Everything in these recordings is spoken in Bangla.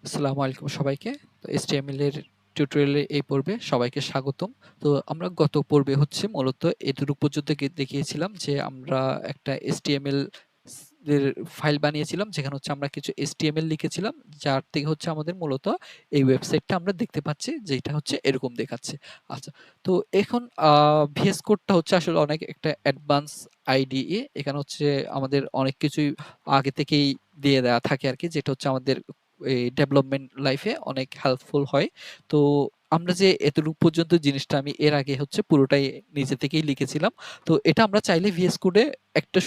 আসসালামু আলাইকুম সবাইকে। তো HTML এর টিউটোরিয়ালে এই পর্বে সবাইকে স্বাগতম। তো আমরা গত পর্বে হচ্ছে মূলত এতটুকু পর্যন্ত দেখিয়েছিলাম যে আমরা একটা HTML এর ফাইল বানিয়েছিলাম যেখানে হচ্ছে আমরা কিছু HTML লিখেছিলাম যার থেকে হচ্ছে আমাদের মূলত এই ওয়েবসাইটটা আমরা দেখতে পাচ্ছি যেটা হচ্ছে এরকম দেখাচ্ছে। আচ্ছা, তো এখন VS কোডটা হচ্ছে আসলে অনেক একটা অ্যাডভান্স IDE। এখানে হচ্ছে আমাদের অনেক কিছুই আগে থেকেই দিয়ে দেওয়া থাকে আরকি, যেটা হচ্ছে আমাদের এই ডেভেলপমেন্ট লাইফে অনেক হেল্পফুল হয়। তো আমরা যে এতটুকু পর্যন্ত জিনিসটা আমি এর আগে হচ্ছে পুরোটাই নিজে থেকেই লিখেছিলাম। তো এটা আমরা চাইলে VS কোডে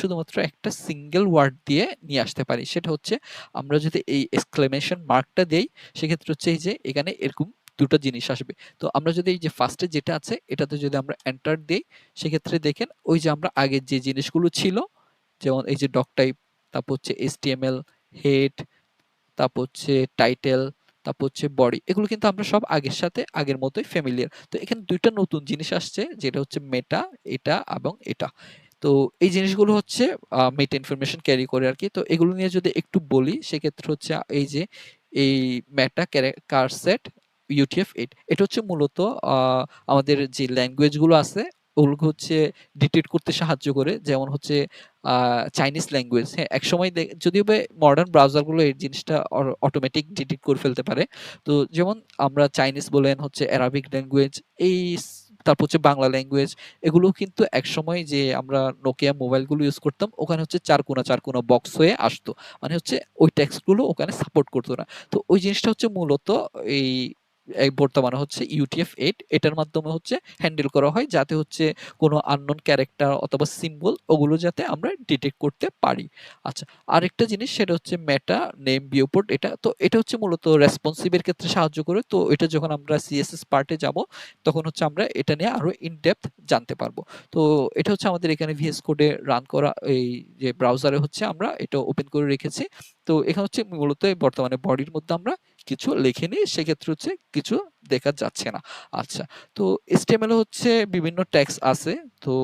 শুধুমাত্র একটা সিঙ্গেল ওয়ার্ড দিয়ে নিয়ে আসতে পারি। সেটা হচ্ছে আমরা যদি এই এক্সক্লেমেশন মার্কটা দেই, সেক্ষেত্রে হচ্ছে এই যে এখানে এরকম ২ টা জিনিস আসবে। তো আমরা যদি এই যে ফার্স্টে যেটা আছে এটাতে যদি আমরা এন্টার দেই, সেক্ষেত্রে দেখেন ওই যে আমরা আগের যে জিনিসগুলো ছিল, যেমন এই যে ডক টাইপ, তারপর হচ্ছে HTML, হেড, তারপর হচ্ছে টাইটেল, তারপর হচ্ছে বডি, এগুলো কিন্তু আমরা সব আগের সাথে আগের মতোই ফ্যামিলিয়ার। তো এখানে ২ টা নতুন জিনিস আসছে, যেটা হচ্ছে মেটা, এটা এবং এটা। তো এই জিনিসগুলো হচ্ছে মেটা ইনফরমেশন ক্যারি করে আরকি। তো এগুলো নিয়ে যদি একটু বলি, সেক্ষেত্রে হচ্ছে এই যে এই মেটা কারসেট UTF-8, এটা হচ্ছে মূলত আ আমাদের যে ল্যাঙ্গুয়েজ গুলো আছে ওগুলোকে হচ্ছে ডিটেক্ট করতে সাহায্য করে। যেমন হচ্ছে চাইনিজ ল্যাঙ্গুয়েজ, হ্যাঁ? একসময় যদিও বা মডার্ন ব্রাউজারগুলো এই জিনিসটা অটোমেটিক ডিটেক্ট করে ফেলতে পারে। তো যেমন আমরা চাইনিজ বলেন, হচ্ছে অ্যারাবিক ল্যাঙ্গুয়েজ, এই তারপর হচ্ছে বাংলা ল্যাঙ্গুয়েজ, এগুলো কিন্তু একসময় যে আমরা নোকিয়া মোবাইলগুলো ইউজ করতাম, ওখানে হচ্ছে ৪ কোনা ৪ কোনা বক্স হয়ে আসতো। মানে হচ্ছে ওই টেক্সটগুলো ওখানে সাপোর্ট করতো না। তো ওই জিনিসটা হচ্ছে মূলত এই বর্তমানে হচ্ছে UTF-8, এটার মাধ্যমে হচ্ছে হ্যান্ডেল করা হয়, যাতে হচ্ছে কোনো আননোন ক্যারেক্টার অথবা সিম্বল ওগুলো যাতে আমরা ডিটেক্ট করতে পারি। আচ্ছা, আরেকটা জিনিস সেটা হচ্ছে মেটা নেম ভিউপোর্ট। এটা হচ্ছে মূলত রেসপন্সিভ এর ক্ষেত্রে সাহায্য করে। তো এটা যখন আমরা CSS পার্টে যাব, তখন হচ্ছে আমরা এটা নিয়ে আরো ইন ডেপথ জানতে পারবো। তো এটা হচ্ছে আমাদের এখানে VS কোডে রান করা, এই যে ব্রাউজারে হচ্ছে আমরা এটা ওপেন করে রেখেছি। তো এখানে হচ্ছে মূলত বর্তমানে বডির মধ্যে আমরা কিছু লিখিনি, সেক্ষেত্রে হচ্ছে কিছু দেখা যাচ্ছে না। আচ্ছা, তো HTML এ হচ্ছে বিভিন্ন ট্যাগস আছে। তো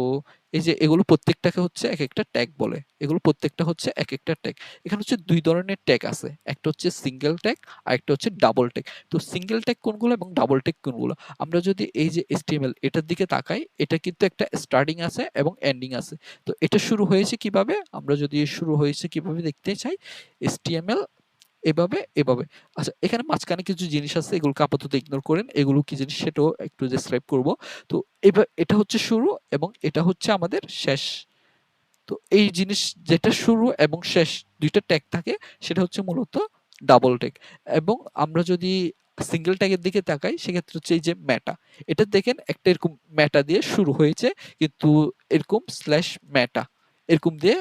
এই যে এগুলো প্রত্যেকটাকে হচ্ছে একেকটা ট্যাগ বলে। এগুলো প্রত্যেকটা হচ্ছে একেকটা ট্যাগ। এখানে হচ্ছে ২ ধরনের ট্যাগ আছে। একটা হচ্ছে সিঙ্গেল ট্যাগ, আরেকটা হচ্ছে ডাবল ট্যাগ। তো সিঙ্গেল ট্যাগ কোনগুলো এবং ডাবল ট্যাগ কোনগুলো? আমরা যদি এই যে HTML এটার দিকে তাকাই, এটা কিন্তু একটা স্টার্টিং আছে এবং এন্ডিং আছে। তো এটা শুরু হয়েছে কিভাবে? আমরা যদি শুরু হয়েছে কিভাবে দেখতে চাই, HTML এভাবে, এভাবে। আচ্ছা, এখানে মাঝখানে কিছু জিনিস আছে, এগুলোকে আপাতত ইগনোর করেন। এগুলো কি জিনিস সেটাও একটু ডেসক্রাইব করব। তো এটা হচ্ছে শুরু এবং এটা হচ্ছে আমাদের শেষ। তো এই জিনিস যেটা শুরু এবং শেষ ২ টা ট্যাগ থাকে, সেটা হচ্ছে মূলত ডাবল ট্যাগ। এবং আমরা যদি সিঙ্গেল ট্যাগের দিকে তাকাই, সেক্ষেত্রে হচ্ছে এই যে মেটা। এটা দেখেন একটা এরকম মেটা দিয়ে শুরু হয়েছে, কিন্তু এরকম স্ল্যাশ মেটা এরকম দিয়ে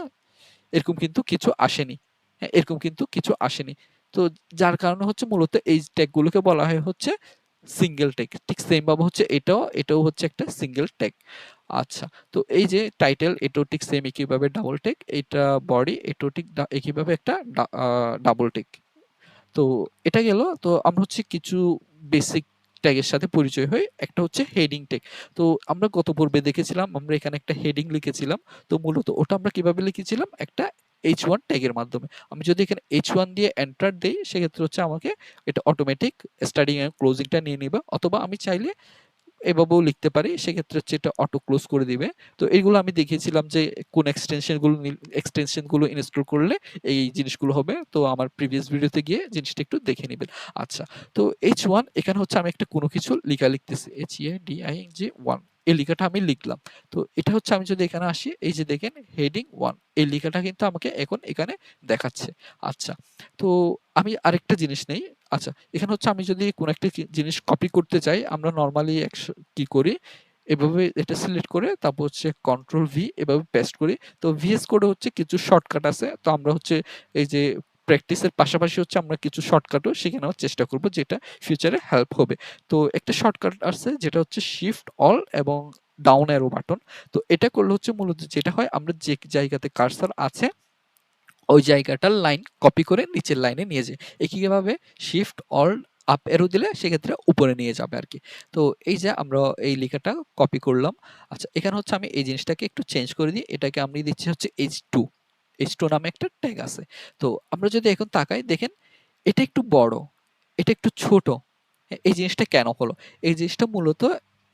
এরকম কিন্তু কিছু আসেনি। হ্যাঁ, এরকম কিন্তু কিছু আসেনি। তো যার কারণে হচ্ছে মূলত এই ট্যাগ গুলোকে বলা হয় হচ্ছে সিঙ্গেল ট্যাগ। ঠিক সেম ভাবে হচ্ছে এটাও হচ্ছে একটা সিঙ্গেল ট্যাগ। আচ্ছা, তো এই যে টাইটেল, এটাও ঠিক সেম একইভাবে ডাবল ট্যাগ। এটা বডি, এটাও ঠিক একইভাবে একটা ডাবল ট্যাগ। তো এটা গেল। তো আমরা হচ্ছে কিছু বেসিক ট্যাগের সাথে পরিচয় হই। একটা হচ্ছে হেডিং ট্যাগ। তো আমরা গত পর্বে দেখেছিলাম, আমরা এখানে একটা হেডিং লিখেছিলাম। তো মূলত ওটা আমরা কিভাবে লিখেছিলাম? একটা H1 ট্যাগের মাধ্যমে। আমি যদি এখানে H1 দিয়ে এন্টার দেই, সেক্ষেত্রে হচ্ছে আমাকে এটা অটোমেটিক স্টার্টিং এন্ড ক্লোজিং টা নিয়ে নিবে। অথবা আমি চাইলে এভাবেও লিখতে পারি, সেক্ষেত্রে হচ্ছে এটা অটো ক্লোজ করে দিবে। তো এইগুলো আমি দেখিয়েছিলাম যে কোন এক্সটেনশন গুলো ইনস্টল করলে এই জিনিসগুলো হবে। তো আমার প্রিভিয়াস ভিডিওতে গিয়ে জিনিসটা একটু দেখে নিবেন। আচ্ছা, তো H1 এখানে হচ্ছে আমি একটা কোনো কিছু লিখা লিখতেছি, HADING 1, এই লেখাটা আমি লিখলাম। তো এটা হচ্ছে আমি যদি এখানে আসি, এই যে দেখেন হেডিং 1, এই লেখাটা কিন্তু আমাকে এখন এখানে দেখাচ্ছে। আচ্ছা, তো আমি আরেকটা জিনিস নেই। আচ্ছা, এখানে হচ্ছে আমি যদি কোনো একটা জিনিস কপি করতে চাই, আমরা নরমালি কি করি? এভাবে এটা সিলেক্ট করে তারপর হচ্ছে কন্ট্রোল ভি এভাবে পেস্ট করি। তো VS কোডে হচ্ছে কিছু শর্টকাট আছে। তো আমরা হচ্ছে এই যে প্র্যাকটিসের পাশাপাশি হচ্ছে আমরা কিছু শর্টকাটও শিখে নেওয়ার চেষ্টা করব, যেটা ফিউচারে হেল্প হবে। তো একটা শর্টকাট আছে যেটা হচ্ছে শিফট অল এবং ডাউন অ্যারো বাটন। তো এটা করলে হচ্ছে মূলত যেটা হয়, আমরা যে জায়গাতে কার্সর আছে ওই জায়গাটার লাইন কপি করে নিচের লাইনে নিয়ে যায়। একইভাবে শিফট অল আপ অ্যারো দিলে সেক্ষেত্রে উপরে নিয়ে যাবে আরকি। তো এই যে আমরা এই লেখাটা কপি করলাম। আচ্ছা, এখানে হচ্ছে আমি এই জিনিসটাকে একটু চেঞ্জ করে দিই। এটাকে আমি দিচ্ছি হচ্ছে H2। H2 নামে একটা ট্যাগ আছে। তো আমরা যদি এখন তাকাই, দেখেন এটা একটু বড়। এটা একটু ছোট। এই জিনিসটা কেন হলো? এই জিনিসটা মূলত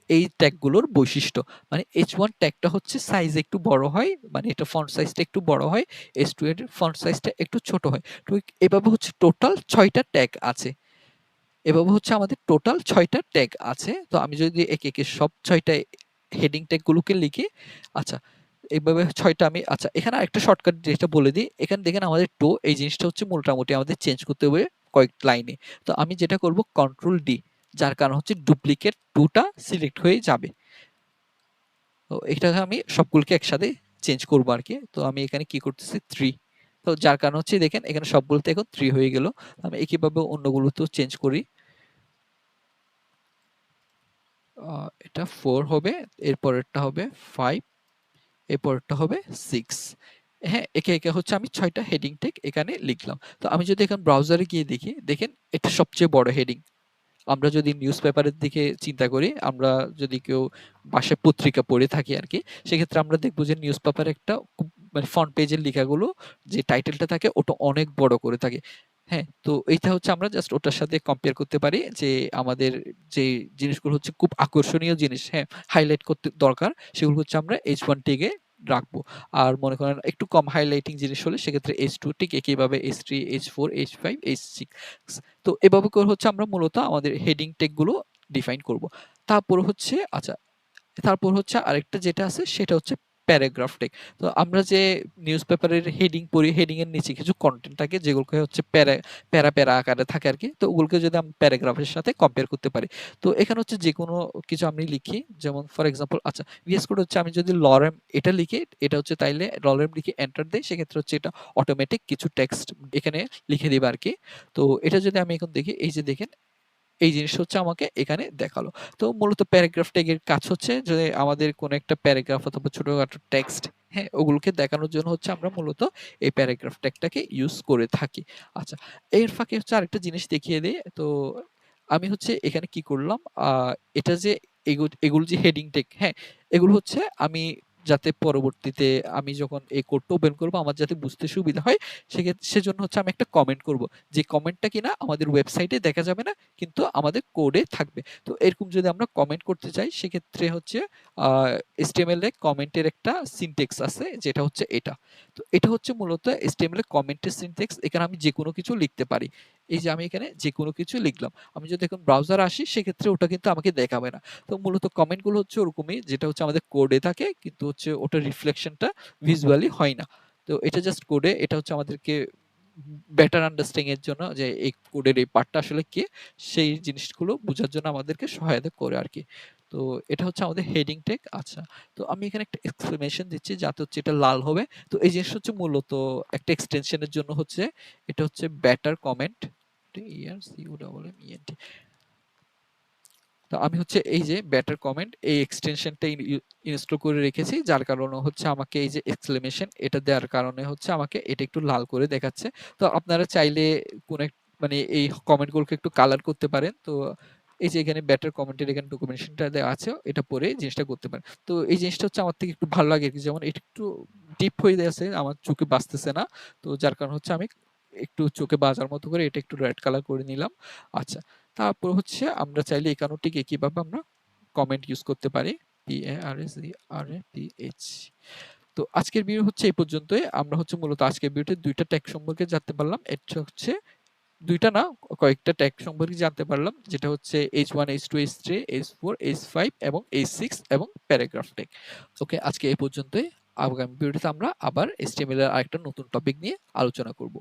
এই ট্যাগগুলোর বৈশিষ্ট্য। মানে H1 ট্যাগটা হচ্ছে সাইজ একটু বড় হয়, মানে এটা ফন্ট সাইজটা একটু বড় হয়, H2 এর ফন্ট সাইজটা একটু ছোট হয়। ঠিক এভাবে হচ্ছে টোটাল ৬ টা ট্যাগ আছে। এভাবে হচ্ছে আমাদের টোটাল ৬ টা ট্যাগ আছে। তো আমি যদি একে, একে সব ৬ টা হেডিং ট্যাগ গুলোকে লিখি, আচ্ছা এইভাবে ৬ টা আমি আচ্ছা এখানে আরেকটা শর্টকাট যেটা বলে দিই। এখানে দেখেন আমাদের টো এই জিনিসটা হচ্ছে মোটামুটি আমাদের চেঞ্জ করতে হবে কয়েক লাইনে। তো আমি যেটা করব কন্ট্রোল ডি, যার কারণ হচ্ছে ডুপ্লিকেট 2 টা সিলেক্ট হয়ে যাবে। তো এটাকে আমি সবগুলোকে একসাথে চেঞ্জ করব আরকি। তো আমি এখানে কি করতেছি 3, তো যার কারণ হচ্ছে দেখেন এখানে সবগুলোতে এখন 3 হয়ে গেল। আমি একইভাবে অন্যগুলোতেও চেঞ্জ করি। এটা 4 হবে, এরপরেরটা হবে 5, এরপরেরটা হবে 6। হ্যাঁ, একে, একে হচ্ছে আমি ৬ টা হেডিং ট্যাগ এখানে লিখলাম। তো আমি যদি এখন ব্রাউজারে গিয়ে দেখি, দেখেন এটা সবচেয়ে বড় হেডিং। আমরা যদি নিউজ পেপারের দিকে চিন্তা করি, আমরা যদি কেউ বাসায় পত্রিকা পড়ে থাকি আরকি, সেক্ষেত্রে আমরা দেখব যে নিউজ পেপারে একটা খুব মানে ফ্রন্ট পেজের লেখাগুলো যে টাইটেলটা থাকে ওটা অনেক বড় করে থাকে। হ্যাঁ? তো এইটা হচ্ছে আমরা জাস্ট ওটার সাথে কম্পেয়ার করতে পারি যে আমাদের যে জিনিসগুলো হচ্ছে খুব আকর্ষণীয় জিনিস, হ্যাঁ? হাইলাইট করতে দরকার, সেগুলো হচ্ছে আমরা H1 ট্যাগে রাখবো। আর মনে করেন একটু কম হাইলাইটিং জিনিস হলে সেক্ষেত্রে H2 ঠিক একইভাবে H3, H4, H5, H6। তো এভাবে করে হচ্ছে আমরা মূলত আমাদের হেডিং ট্যাগ গুলো ডিফাইন করব। তারপর হচ্ছে আচ্ছা, তারপর হচ্ছে আরেকটা যেটা আছে সেটা হচ্ছে প্যারাগ্রাফ ট্যাগ। তো আমরা যে নিউজ পেপারের হেডিং পড়ি, হেডিং এর নিচে কিছু কনটেন্ট থাকে যেগুলোকে হচ্ছে প্যারা আকারে থাকে আরকি। তো ওগুলোকে যদি আমরা প্যারাগ্রাফের সাথে কম্পেয়ার করতে পারি। তো এখানে হচ্ছে যেকোনো কিছু আমি লিখি, যেমন ফর এক্সাম্পল আচ্ছা বিশেষ করে হচ্ছে আমি যদি লরেম এটা লিখি, এটা হচ্ছে তাইলে লরেম লিখে এন্টার দেই, সেক্ষেত্রে হচ্ছে এটা অটোমেটিক কিছু টেক্সট এখানে লিখে দিবে আরকি। তো এটা যদি আমি এখন দেখি, এই যে দেখেন এই জিনিসটা হচ্ছে আমাকে এখানে দেখালো। তো মূলত প্যারাগ্রাফ ট্যাগের কাজ হচ্ছে যে আমাদের কোনো একটা প্যারাগ্রাফ অথবা ছোটখাটো টেক্সট, হ্যাঁ? ওগুলোকে দেখানোর জন্য হচ্ছে আমরা মূলত এই প্যারাগ্রাফ ট্যাগটাকে ইউজ করে থাকি। আচ্ছা, এর ফাঁকে হচ্ছে আরেকটা জিনিস দেখিয়ে দেই। তো আমি হচ্ছে এখানে কি করলাম, আ এটা যে এগুলো যে হেডিং ট্যাগ, হ্যাঁ? এগুলো হচ্ছে আমি যাতে পরবর্তীতে আমি যখন এই কোডটা ওপেন করব আমার যাতে বুঝতে সুবিধা হয়, সেজন্য হচ্ছে আমি একটা কমেন্ট করব। যে কমেন্টটা কিনা আমাদের ওয়েবসাইটে দেখা যাবে না, কিন্তু আমাদের কোডে থাকবে। তো এরকম যদি আমরা কমেন্ট করতে চাই সেক্ষেত্রে হচ্ছে আ HTML এ কমেন্টের একটা সিনট্যাক্স আছে যেটা হচ্ছে এটা। তো এটা হচ্ছে মূলত HTML এ কমেন্টের সিনট্যাক্স। এখানে আমি যেকোনো কিছু লিখতে পারি। এই যে আমি এখানে যেকোনো কিছু লিখলাম। আমি যদি এখন ব্রাউজারে আসি সেক্ষেত্রে ওটা কিন্তু আমাকে দেখাবে না। তো মূলত কমেন্ট গুলো হচ্ছে ওরকমই যেটা হচ্ছে আমাদের কোডে থাকে, কিন্তু হচ্ছে ওটার রিফ্লেকশনটা ভিজুয়ালি হয় না। তো এটা জাস্ট কোডে, এটা হচ্ছে আমাদেরকে বেটার আন্ডারস্ট্যান্ডিং এর জন্য যে এই কোডের এই পার্টটা আসলে কি, সেই জিনিসগুলো বোঝার জন্য আমাদেরকে সহায়তা করে আরকি। তো এটা হচ্ছে আমাদের হেডিং ট্যাগ। আচ্ছা, তো আমি এখানে একটা এক্সক্লেমেশন দিচ্ছি যাতে হচ্ছে এটা লাল হবে। তো এই জিনিসটা হচ্ছে মূলত একটা এক্সটেনশনের জন্য হচ্ছে, এটা হচ্ছে বেটার কমেন্ট, ERCOMMENT। তো আমি হচ্ছে এই যে বেটার কমেন্ট এই এক্সটেনশনটা ইনস্টল করে রেখেছি, যার কারণে হচ্ছে আমাকে এই যে এক্সক্লেমেশন এটা দেওয়ার কারণে হচ্ছে আমাকে এটা একটু লাল করে দেখাচ্ছে। তো আপনারা চাইলে কোন এক মানে এই কমেন্ট গুলোকে একটু কালার করতে পারেন। তো এই যে এখানে বেটার কমেন্টের এখানে ডকুমেন্টেশনটা দেওয়া আছে, এটা পড়ে জিনিসটা করতে পারেন। তো এই জিনিসটা হচ্ছে আমার থেকে একটু ভালো লাগে আরকি, যেমন এটা একটু ডিপ হয়ে আছে, আমার চোখে বাজতেছে না। তো যার কারণে হচ্ছে আমি একটু চোখে বাজার মতো করে এটা একটু রেড কালার করে নিলাম। আচ্ছা, তারপর হচ্ছে আমরা চাইলে এই কানুনটিকে কিভাবে আমরা কমেন্ট ইউজ করতে পারি, PARSERAPH। তো আজকের ভিডিও হচ্ছে এই পর্যন্তই। আমরা হচ্ছে মূলত আজকের ভিডিওতে ২ টা ট্যাগ সম্পর্কে জানতে পারলাম। এটা হচ্ছে ২ টা না, কয়েকটা ট্যাগ সম্পর্কে জানতে পারলাম। যেটা হচ্ছে H1, H2, H3, H4, H5 এবং H6 এবং প্যারাগ্রাফ ট্যাগ। ওকে, আজকে এই পর্যন্তই। আগামী ভিডিওতে আমরা আবার HTML এর আরেকটা নতুন টপিক নিয়ে আলোচনা করব।